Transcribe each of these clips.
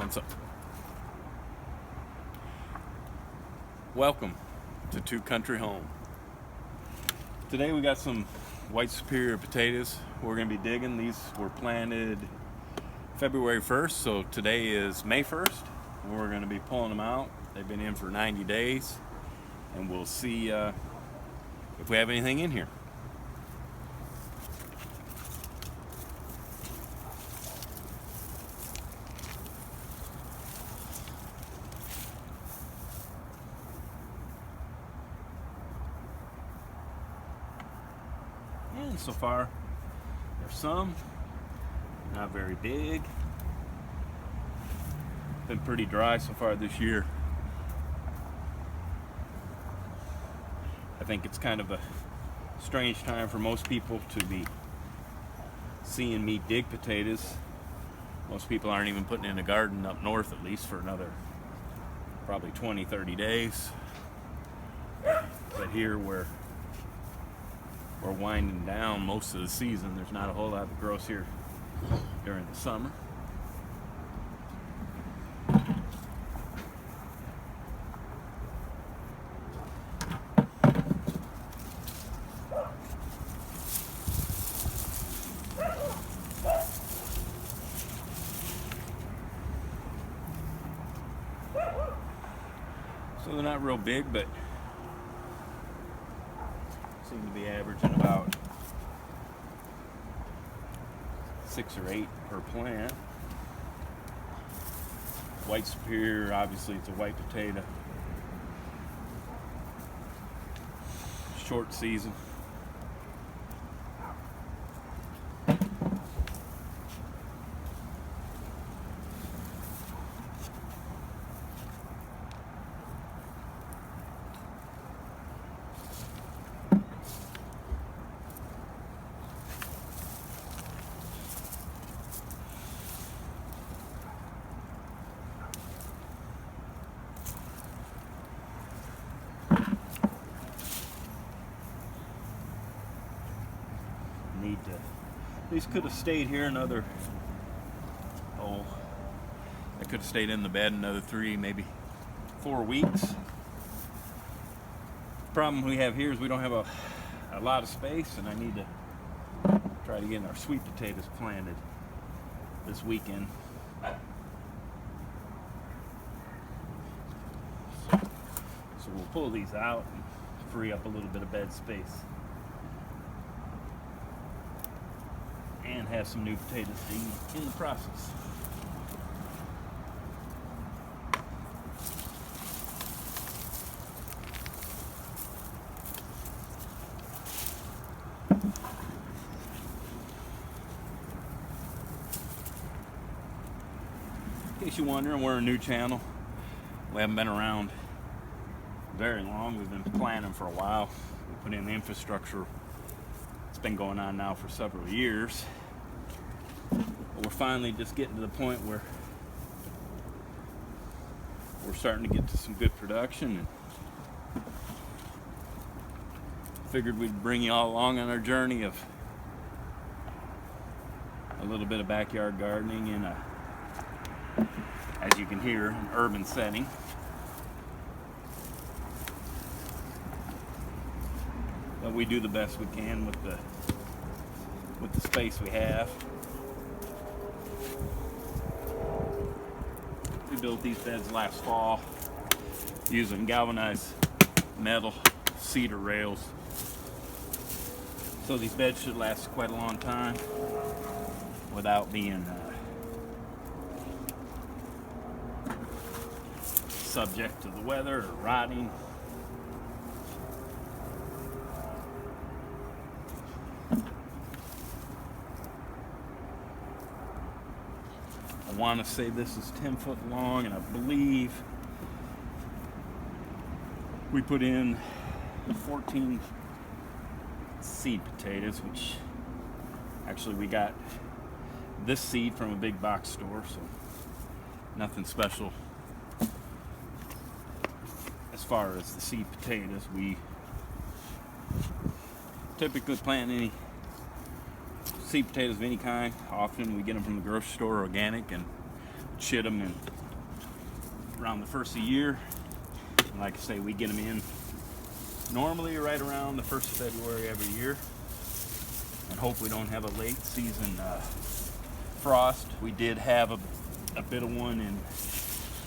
on some. Welcome to Two Country Home. Today we got some White Superior potatoes we're going to be digging. These were planted February 1st, so today is May 1st. We're going to be pulling them out. They've been in for 90 days, and we'll see if we have anything in here. And so far, there's some, not very big. Been pretty dry so far this year. I think it's kind of a strange time for most people to be seeing me dig potatoes. Most people aren't even putting in a garden up north, at least for another probably 20-30 days. But here we're winding down most of the season. There's not a whole lot that grows here during the summer. So they're not real big, but seem to be averaging about 6 or 8 per plant. White Superior, obviously it's a white potato. Short season. These could have stayed here another, they could have stayed in the bed another 3, maybe 4 weeks. The problem we have here is we don't have a lot of space, and I need to try to get our sweet potatoes planted this weekend. So we'll pull these out and free up a little bit of bed space. And have some new potatoes to eat in the process. In case you're wondering, we're a new channel. We haven't been around very long. We've been planning for a while. We put in the infrastructure. It's been going on now for several years. But we're finally just getting to the point where we're starting to get to some good production, and figured we'd bring you all along on our journey of a little bit of backyard gardening in a, as you can hear, an urban setting. But we do the best we can with the space we have. We built these beds last fall using galvanized metal cedar rails. So these beds should last quite a long time without being subject to the weather or rotting. I want to say this is 10 foot long, and I believe we put in 14 seed potatoes, which actually we got this seed from a big box store, so nothing special as far as the seed potatoes. We typically plant any seed potatoes of any kind. Often we get them from the grocery store, organic, and shit them in around the first of the year. And like I say, we get them in normally right around the 1st of February every year, and hope we don't have a late season frost. We did have a bit of one in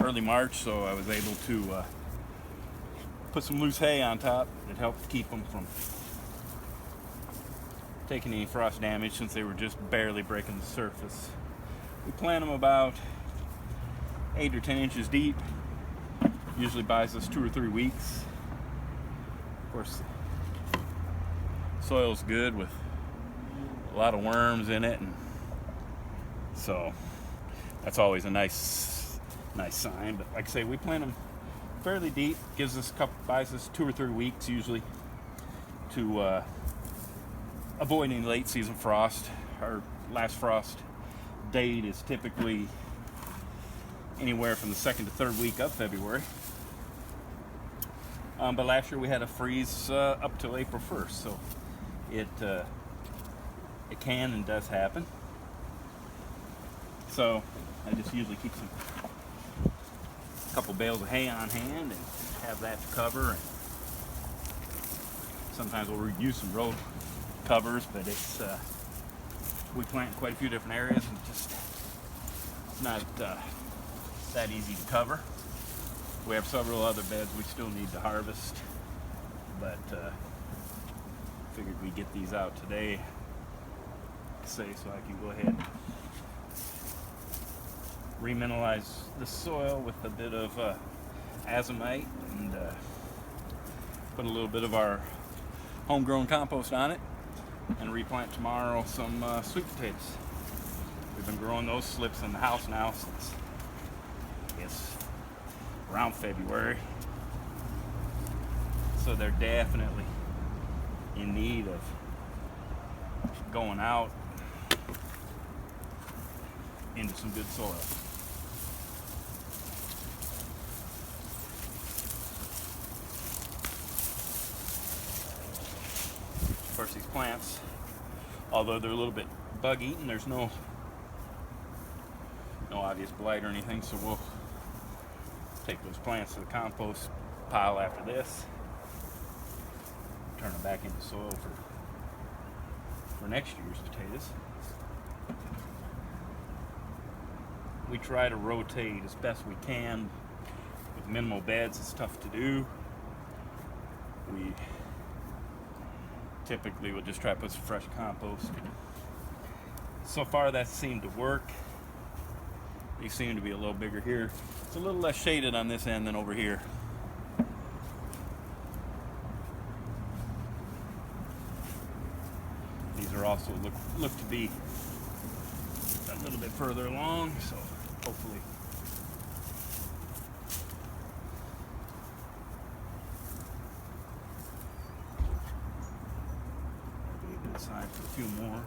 early March, so I was able to put some loose hay on top. It helped keep them from taking any frost damage since they were just barely breaking the surface. We plant them about 8 or 10 inches deep. Usually buys us 2 or 3 weeks. Of course, soil's good with a lot of worms in it, and so that's always a nice sign. But like I say, we plant them fairly deep. Buys us 2 or 3 weeks usually to avoid any late season frost. Our last frost date is typically anywhere from the 2nd to 3rd week of February. But last year we had a freeze up till April 1st, so it can and does happen. So I just usually keep a couple bales of hay on hand and have that to cover. And sometimes we'll use some road covers, but we plant in quite a few different areas, and it's not that easy to cover. We have several other beds we still need to harvest, but figured we'd get these out today, so I can go ahead and remineralize the soil with a bit of azomite and put a little bit of our homegrown compost on it, and replant tomorrow some sweet potatoes. We've been growing those slips in the house now since, I guess, around February, so they're definitely in need of going out into some good soil. Of course, these plants, although they're a little bit bug eaten, there's no obvious blight or anything, so we'll take those plants to the compost pile after this, turn them back into soil for next year's potatoes. We try to rotate as best we can with minimal beds. It's tough to do. We typically will just try to put some fresh compost. So far that seemed to work. These seem to be a little bigger here. It's a little less shaded on this end than over here. These are also look to be a little bit further along, so hopefully that'll be a good sign for a few more.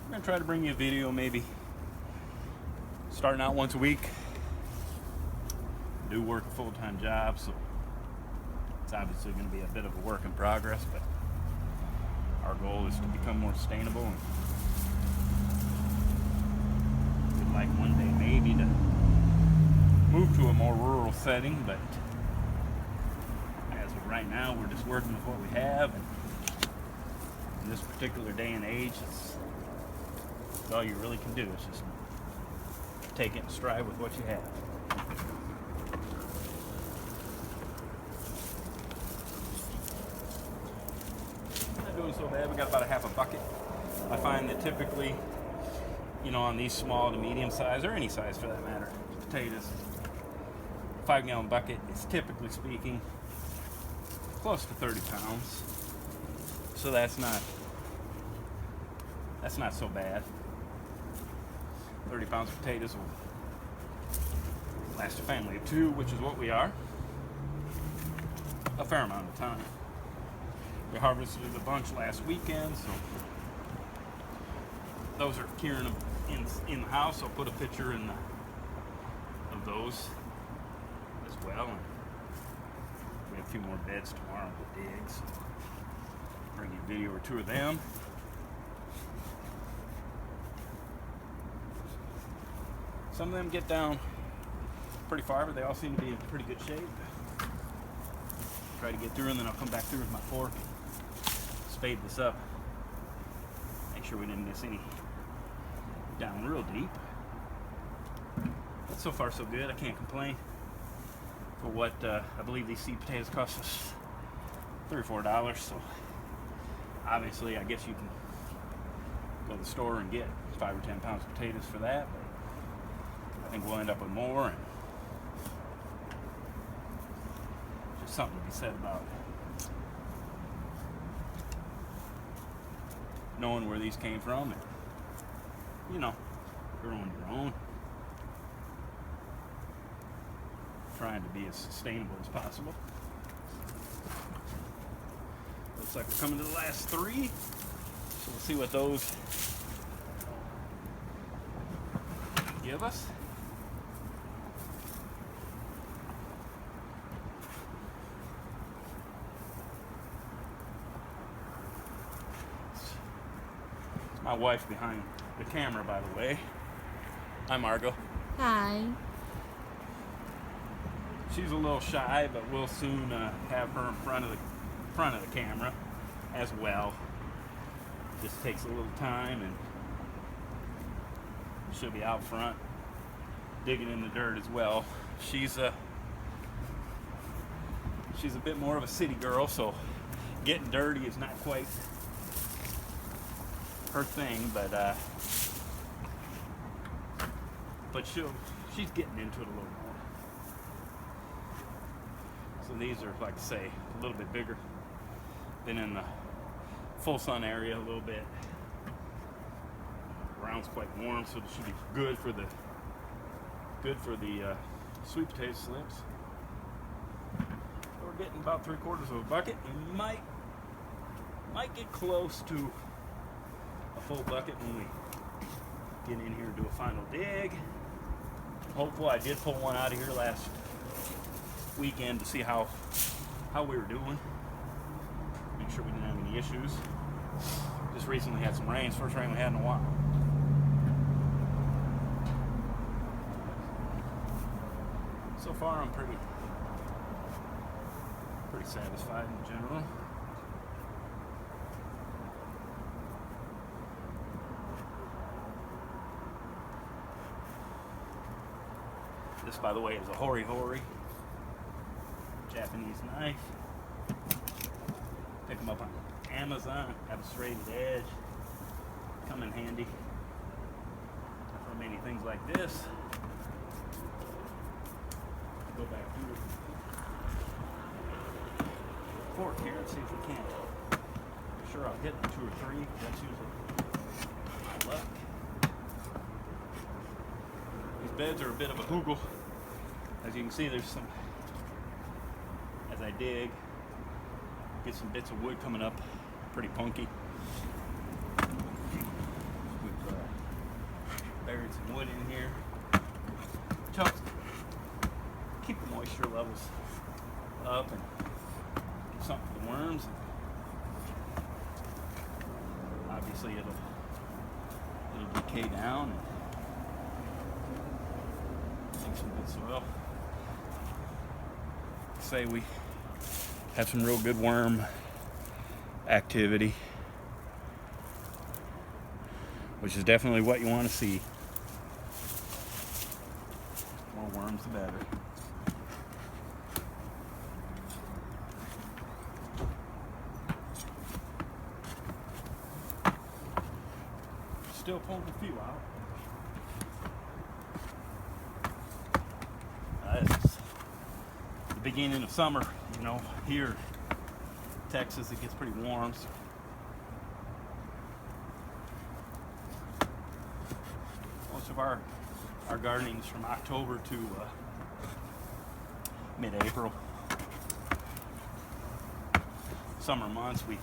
I'm gonna try to bring you a video maybe starting out once a week. I do work a full-time job, so it's obviously going to be a bit of a work in progress, but our goal is to become more sustainable, and we'd like one day maybe to move to a more rural setting, but as of right now we're just working with what we have, and in this particular day and age it's all you really can do. It's just take it in stride with what you have. Not doing so bad. We got about a half a bucket. I find that typically, on these small to medium size, or any size for that matter, potatoes, 5-gallon bucket is typically speaking close to 30 pounds. So that's not so bad. 30 pounds of potatoes will last a family of 2, which is what we are, a fair amount of time. We harvested a bunch last weekend, so those are curing in the house. I'll put a picture of those as well. And we have a few more beds tomorrow to dig, so bring you a video or 2 of them. Some of them get down pretty far, but they all seem to be in pretty good shape. Try to get through, and then I'll come back through with my fork and spade this up. Make sure we didn't miss any down real deep. But so far so good. I can't complain. For what I believe these seed potatoes cost us $3 or $4. So obviously, I guess you can go to the store and get 5 or 10 pounds of potatoes for that. But I think we'll end up with more. And just something to be said about knowing where these came from, and growing your own. Trying to be as sustainable as possible. Looks like we're coming to the last 3, so we'll see what those give us. It's my wife behind the camera, by the way. Hi, Margot. Hi. She's a little shy, but we'll soon have her in front of the camera as well. Just takes a little time, and she'll be out front digging in the dirt as well. She's a bit more of a city girl, so getting dirty is not quite her thing, but she's getting into it a little more. So these are, like I say, a little bit bigger. Been in the full sun area a little bit. Ground's quite warm, so this should be good for the sweet potato slips. So we're getting about 3/4 of a bucket. We might get close to a full bucket when we get in here and do a final dig. Hopefully, I did pull one out of here last weekend to see how we were doing. Make sure we didn't have any issues. Just recently had some rains, first rain we had in a while. So far I'm pretty satisfied in general. This, by the way, is a hori hori. Japanese knife. Pick them up on Amazon. Have a serrated edge. Come in handy for many things like this. Go back to the fork here and see if we can. I'm sure I'll hit 2 or 3. That's usually my luck. These beds are a bit of a hoogle. As you can see, there's some. As I dig, get some bits of wood coming up, pretty punky. We've buried some wood in here. Helps keep the moisture levels up and give something for the worms. Obviously, it'll decay down and make some good soil. Say we have some real good worm activity, which is definitely what you want to see. More worms, the better. Still pulling a few out. It's the beginning of summer, here in Texas it gets pretty warm. So most of our gardening is from October to mid-April. Summer months we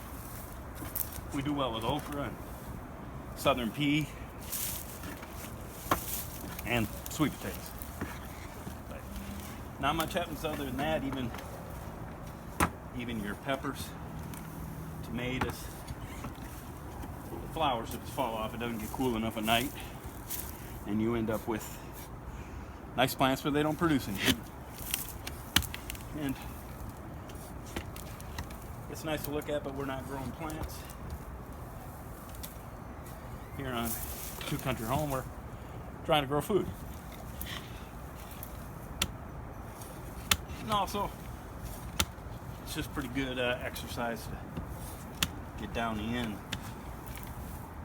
do well with okra and southern pea and sweet potatoes. But not much happens other than that. Even your peppers, tomatoes, the flowers that just fall off. It doesn't get cool enough at night, and you end up with Nice plants, but they don't produce anything. And it's nice to look at, but we're not growing plants. Here on Two Country Home, we're trying to grow food. And also, it's just pretty good exercise to get down in,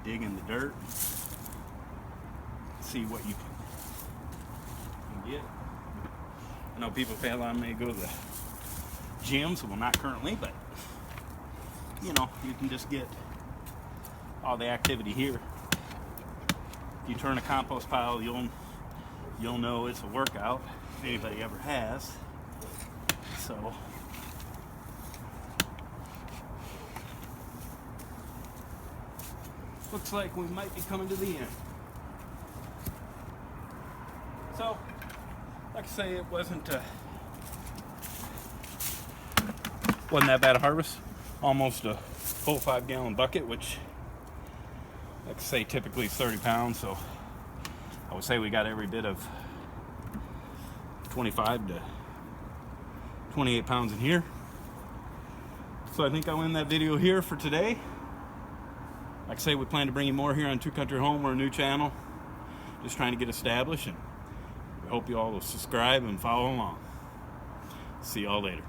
dig in the dirt, see what you can get. I know people say I may go to the gyms, well, not currently, but you know, you can just get all the activity here. If you turn a compost pile, you'll know it's a workout if anybody ever has. So looks like we might be coming to the end. So, like I say, it wasn't that bad a harvest. Almost a full 5-gallon bucket, which, like I say, typically is 30 pounds. So I would say we got every bit of 25 to 28 pounds in here. So I think I'll end that video here for today. Like I say, we plan to bring you more here on Two Country Home. We're a new channel, just trying to get established, and we hope you all will subscribe and follow along. See y'all later.